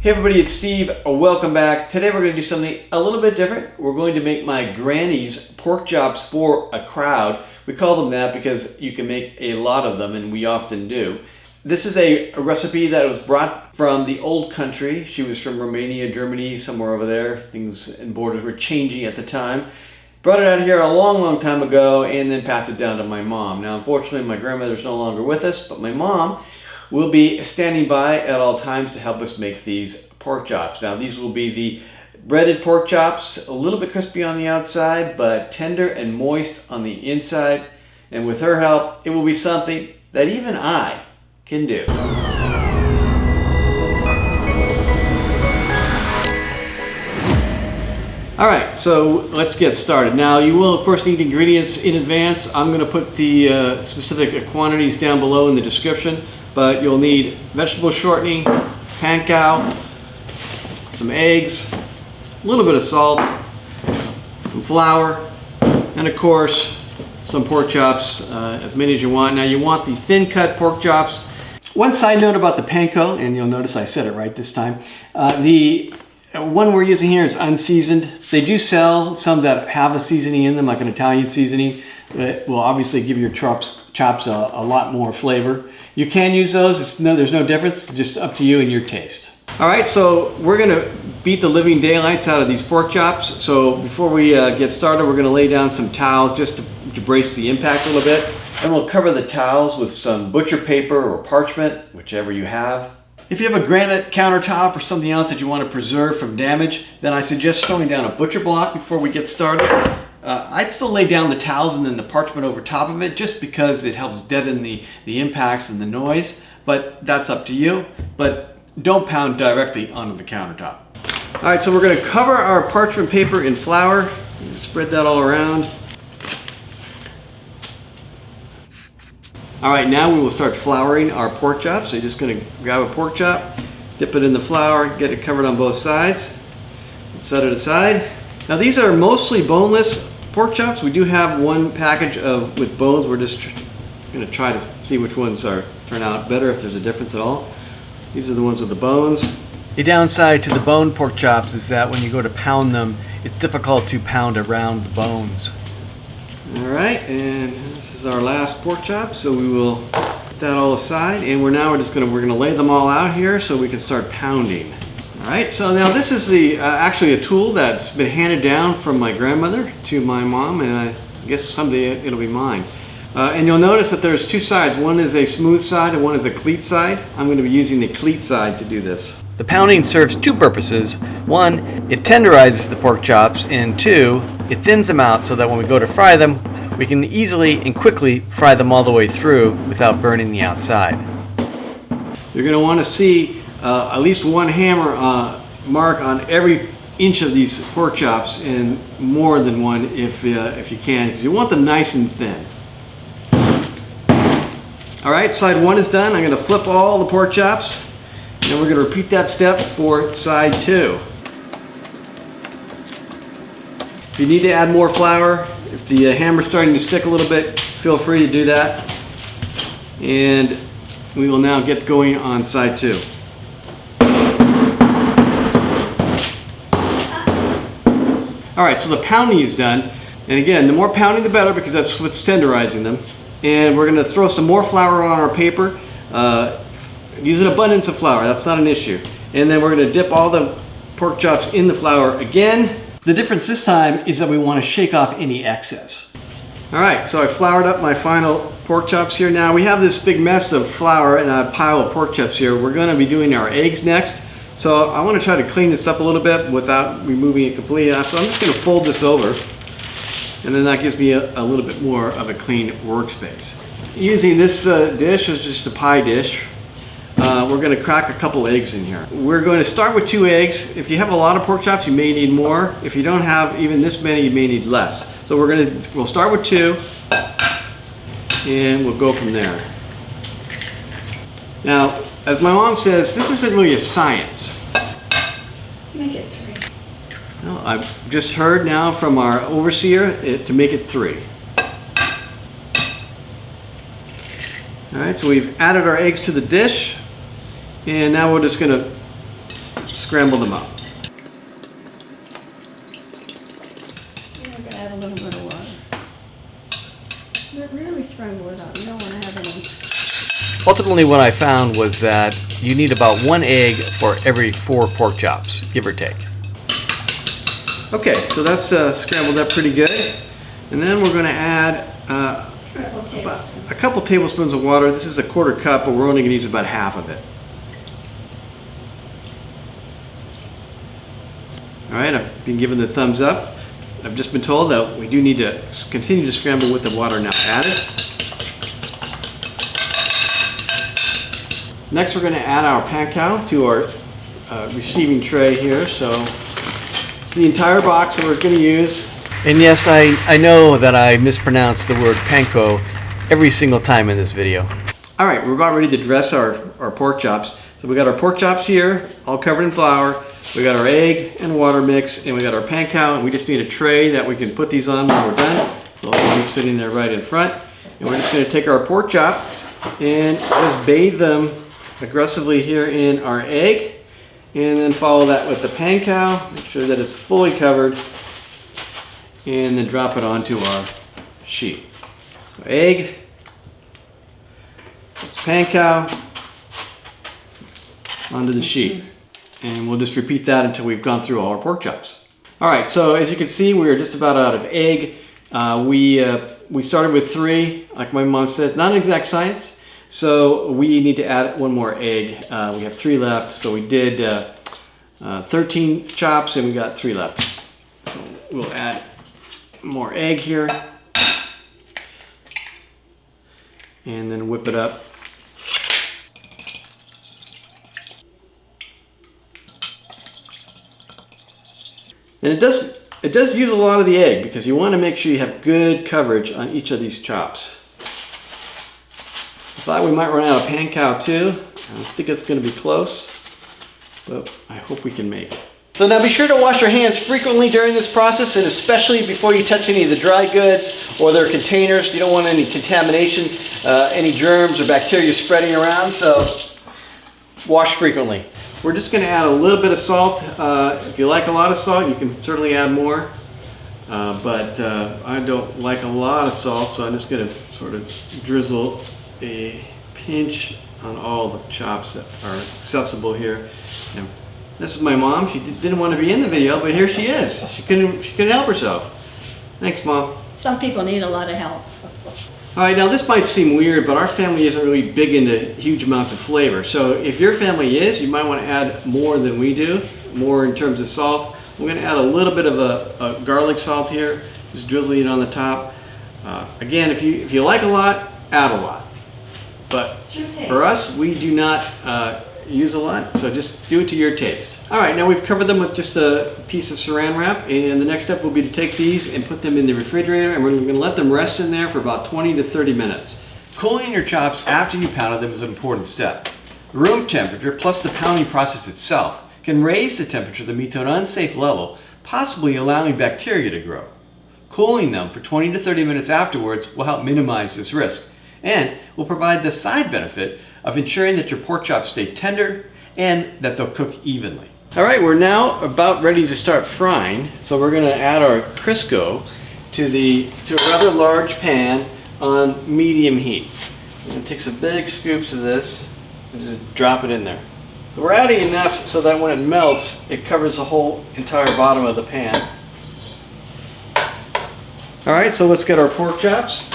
Hey everybody, it's Steve. Welcome back. Today we're going to do something a little bit different. We're going to make my granny's pork chops for a crowd. We call them that because you can make a lot of them, and we often do. This is a recipe that was brought from the old country. She was from Romania, Germany, somewhere over there. Things and borders were changing at the time. Brought it out here a long time ago and then passed it down to my mom. Now unfortunately my grandmother's no longer with us, but my mom will be standing by at all times to help us make these pork chops. Now these will be the breaded pork chops, a little bit crispy on the outside, but tender and moist on the inside. And with her help, it will be something that even I can do. Alright, so let's get started. Now you will of course need ingredients in advance. I'm going to put the specific quantities down below in the description. But you'll need vegetable shortening, panko, some eggs, a little bit of salt, some flour, and of course some pork chops, as many as you want. Now you want the thin cut pork chops. One side note about the panko, and you'll notice I said it right this time. The one we're using here is unseasoned. They do sell some that have a seasoning in them, like an Italian seasoning. It will obviously give your chops a lot more flavor. You can use those. There's no difference. It's just up to you and your taste. All right, so we're gonna beat the living daylights out of these pork chops. So before we get started, we're gonna lay down some towels just to brace the impact a little bit. And we'll cover the towels with some butcher paper or parchment, whichever you have. If you have a granite countertop or something else that you want to preserve from damage, then I suggest throwing down a butcher block before we get started. I'd still lay down the towels and then the parchment over top of it just because it helps deaden the impacts and the noise, but that's up to you. But don't pound directly onto the countertop. All right, so we're going to cover our parchment paper in flour. Spread that all around. All right, now we will start flouring our pork chops. So you're just going to grab a pork chop, dip it in the flour, get it covered on both sides, and set it aside. Now these are mostly boneless pork chops. We do have one package with bones. We're just going to try to see which ones turn out better, if there's a difference at all. These are the ones with the bones. The downside to the bone pork chops is that when you go to pound them, it's difficult to pound around the bones. All right, and this is our last pork chop, so we will put that all aside, and we're gonna lay them all out here so we can start pounding. All right, so now this is actually a tool that's been handed down from my grandmother to my mom, and I guess someday it'll be mine. And you'll notice that there's two sides. One is a smooth side and one is a cleat side. I'm going to be using the cleat side to do this. The pounding serves two purposes. One, it tenderizes the pork chops, and two, it thins them out so that when we go to fry them, we can easily and quickly fry them all the way through without burning the outside. You're going to want to see at least one hammer mark on every inch of these pork chops, and more than one if you can, because you want them nice and thin. All right, side one is done. I'm going to flip all the pork chops, and we're going to repeat that step for side two. If you need to add more flour, if the hammer's starting to stick a little bit, feel free to do that. And we will now get going on side two. All right, so the pounding is done. And again, the more pounding the better, because that's what's tenderizing them. And we're going to throw some more flour on our paper. Use an abundance of flour, that's not an issue. And then we're going to dip all the pork chops in the flour again. The difference this time is that we want to shake off any excess. All right, so I floured up my final pork chops here. Now we have this big mess of flour and a pile of pork chops here. We're going to be doing our eggs next. So I want to try to clean this up a little bit without removing it completely. So I'm just going to fold this over, and then that gives me a little bit more of a clean workspace. Using this dish is just a pie dish. We're going to crack a couple eggs in here. We're going to start with 2 eggs. If you have a lot of pork chops, you may need more. If you don't have even this many, you may need less. So we'll start with 2, and we'll go from there. Now, as my mom says, this isn't really a science. Make it 3. No, I've just heard now from our overseer to make it 3. All right, so we've added our eggs to the dish, and now we're just going to scramble them up. I'm going to add a little bit of water. But really scramble it up. You don't want to have any. Ultimately, what I found was that you need about 1 egg for every 4 pork chops, give or take. Okay, so that's scrambled up pretty good. And then we're going to add a couple tablespoons of water. This is a 1/4 cup, but we're only going to use about half of it. All right, I've been given the thumbs up. I've just been told that we do need to continue to scramble with the water now added. Next, we're going to add our panko to our receiving tray here. So it's the entire box that we're going to use. And yes, I know that I mispronounced the word panko every single time in this video. All right, we're about ready to dress our pork chops. So we got our pork chops here, all covered in flour. We got our egg and water mix, and we got our panko, and we just need a tray that we can put these on when we're done. So it'll be sitting there right in front. And we're just going to take our pork chops and just bathe them aggressively here in our egg, and then follow that with the panko. Make sure that it's fully covered, and then drop it onto our sheet. So egg, it's panko onto the sheet. And we'll just repeat that until we've gone through all our pork chops. All right, so as you can see, we're just about out of egg. We started with 3, like my mom said, not an exact science. So we need to add 1 more egg. We have 3 left. So we did 13 chops and we got 3 left. So we'll add more egg here. And then whip it up. And it does use a lot of the egg because you want to make sure you have good coverage on each of these chops. I thought we might run out of panko too. I think it's going to be close, but I hope we can make it. So now be sure to wash your hands frequently during this process, and especially before you touch any of the dry goods or their containers. You don't want any contamination, any germs or bacteria spreading around, so wash frequently. We're just going to add a little bit of salt. If you like a lot of salt, you can certainly add more. But I don't like a lot of salt, so I'm just going to sort of drizzle a pinch on all the chops that are accessible here. And this is my mom. She didn't want to be in the video, but here she is. She couldn't help herself. Thanks, Mom. Some people need a lot of help. All right, now this might seem weird, but our family isn't really big into huge amounts of flavor. So if your family is, you might want to add more than we do, more in terms of salt. We're going to add a little bit of a garlic salt here, just drizzling it on the top. Again, if you like a lot, add a lot. But for us, we do not use a lot, so just do it to your taste. All right, now we've covered them with just a piece of saran wrap, and the next step will be to take these and put them in the refrigerator, and we're going to let them rest in there for about 20 to 30 minutes. Cooling your chops after you pounded them is an important step. Room temperature plus the pounding process itself can raise the temperature of the meat to an unsafe level, possibly allowing bacteria to grow. Cooling them for 20 to 30 minutes afterwards will help minimize this risk, and will provide the side benefit of ensuring that your pork chops stay tender and that they'll cook evenly. All right, we're now about ready to start frying, so we're going to add our Crisco to a rather large pan on medium heat. We're going to take some big scoops of this and just drop it in there. So we're adding enough so that when it melts, it covers the whole entire bottom of the pan. All right, so let's get our pork chops.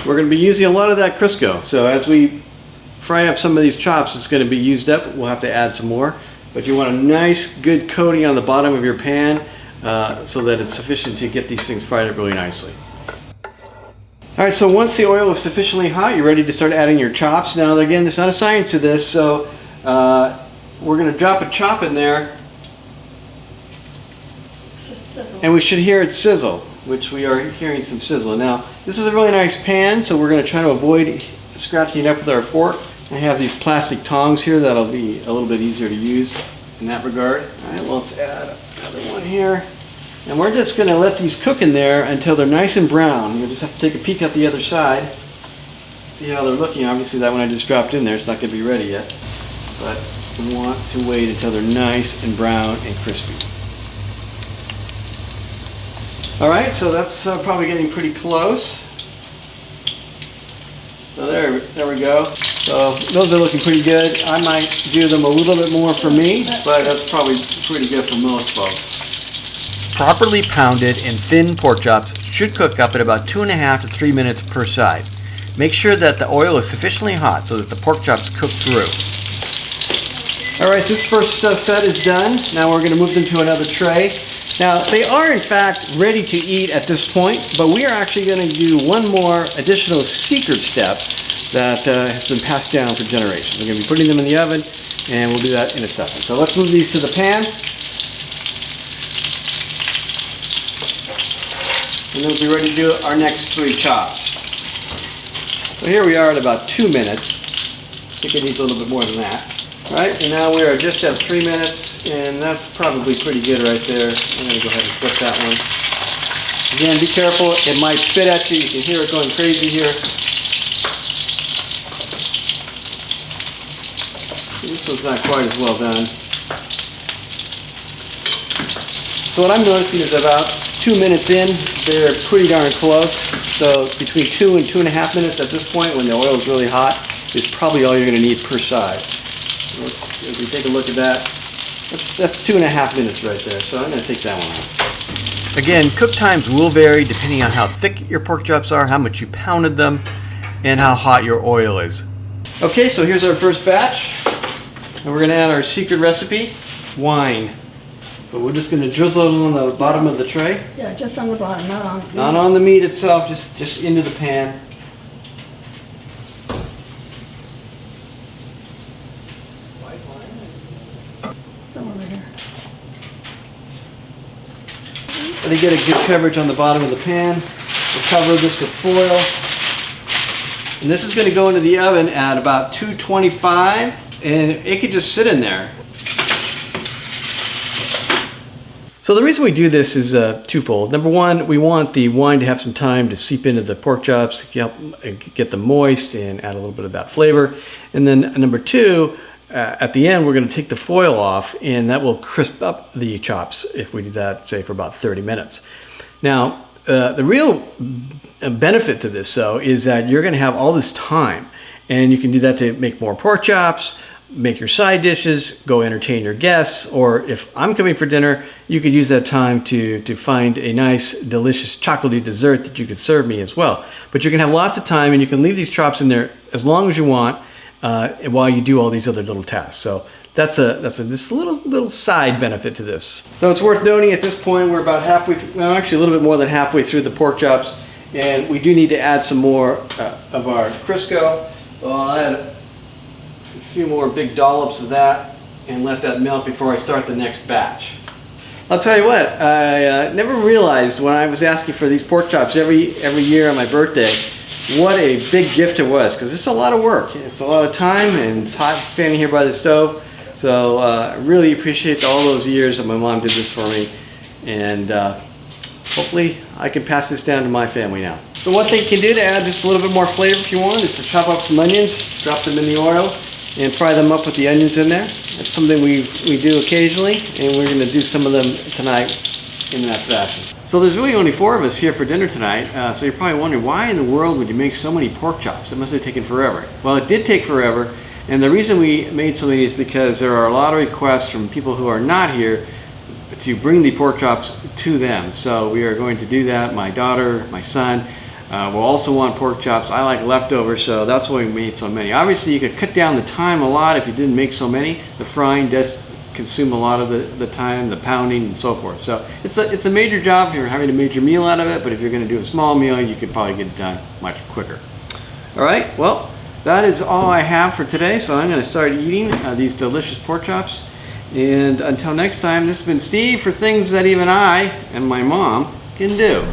We're going to be using a lot of that Crisco, so as we fry up some of these chops, it's going to be used up. We'll have to add some more, but you want a nice, good coating on the bottom of your pan so that it's sufficient to get these things fried up really nicely. All right, so once the oil is sufficiently hot, you're ready to start adding your chops. Now, again, there's not a science to this, so we're going to drop a chop in there, and we should hear it sizzle, which we are hearing some sizzle. Now, this is a really nice pan, so we're going to try to avoid scratching it up with our fork. I have these plastic tongs here that'll be a little bit easier to use in that regard. All right, well, let's add another one here. And we're just going to let these cook in there until they're nice and brown. You'll just have to take a peek at the other side. See how they're looking. Obviously that one I just dropped in there, it's not going to be ready yet. But we want to wait until they're nice and brown and crispy. Alright, so that's probably getting pretty close. So there we go. So those are looking pretty good. I might do them a little bit more for me, but that's probably pretty good for most folks. Properly pounded and thin pork chops should cook up at about 2.5 to 3 minutes per side. Make sure that the oil is sufficiently hot so that the pork chops cook through. Alright, this first set is done. Now we're going to move them to another tray. Now, they are in fact ready to eat at this point, but we are actually going to do one more additional secret step that has been passed down for generations. We're going to be putting them in the oven, and we'll do that in a second. So let's move these to the pan. And then we'll be ready to do our next 3 chops. So here we are at about 2 minutes. I think it needs a little bit more than that. All right, and now we are just at 3 minutes, and that's probably pretty good right there. I'm going to go ahead and flip that one. Again, be careful. It might spit at you. You can hear it going crazy here. This one's not quite as well done. So what I'm noticing is about 2 minutes in, they're pretty darn close. So between 2 and 2.5 minutes at this point, when the oil is really hot, is probably all you're going to need per side. If we take a look at that, that's 2.5 minutes right there. So I'm going to take that one out. Again, cook times will vary depending on how thick your pork chops are, how much you pounded them, and how hot your oil is. Okay, so here's our first batch. And we're going to add our secret recipe, wine. So we're just going to drizzle it on the bottom of the tray. Yeah, just on the bottom, not on. Not on the meat itself, just into the pan. Some over here. They get a good coverage on the bottom of the pan. We'll cover this with foil. And this is going to go into the oven at about 225, and it could just sit in there. So the reason we do this is twofold. Number one, we want the wine to have some time to seep into the pork chops, to help get them moist and add a little bit of that flavor. And then number two, at the end, we're going to take the foil off, and that will crisp up the chops if we do that, say, for about 30 minutes. Now, the real benefit to this, though, is that you're going to have all this time, and you can do that to make more pork chops, make your side dishes, go entertain your guests, or if I'm coming for dinner, you could use that time to find a nice, delicious chocolatey dessert that you could serve me as well. But you can have lots of time, and you can leave these chops in there as long as you want while you do all these other little tasks. So that's this little side benefit to this. So it's worth noting at this point we're about halfway, well, actually a little bit more than halfway through the pork chops, and we do need to add some more of our Crisco. So I'll add a few more big dollops of that and let that melt before I start the next batch. I'll tell you what, I never realized when I was asking for these pork chops every year on my birthday what a big gift it was, because it's a lot of work. It's a lot of time, and it's hot standing here by the stove. So I really appreciate all those years that my mom did this for me, and hopefully I can pass this down to my family now. So one thing you can do to add just a little bit more flavor if you want is to chop up some onions, drop them in the oil, and fry them up with the onions in there. That's something we do occasionally, and we're going to do some of them tonight in that fashion. So there's really only 4 of us here for dinner tonight, so you're probably wondering, why in the world would you make so many pork chops? It must have taken forever. Well, it did take forever, and the reason we made so many is because there are a lot of requests from people who are not here to bring the pork chops to them. So we are going to do that. My daughter, my son, will also want pork chops. I like leftovers, so that's why we made so many. Obviously, you could cut down the time a lot if you didn't make so many. The frying does consume a lot of the time, the pounding and so forth. So it's a major job if you're having a major meal out of it, but if you're going to do a small meal, you could probably get it done much quicker. All right, well, that is all I have for today, so I'm going to start eating these delicious pork chops. And until next time, this has been Steve for things that even I and my mom can do.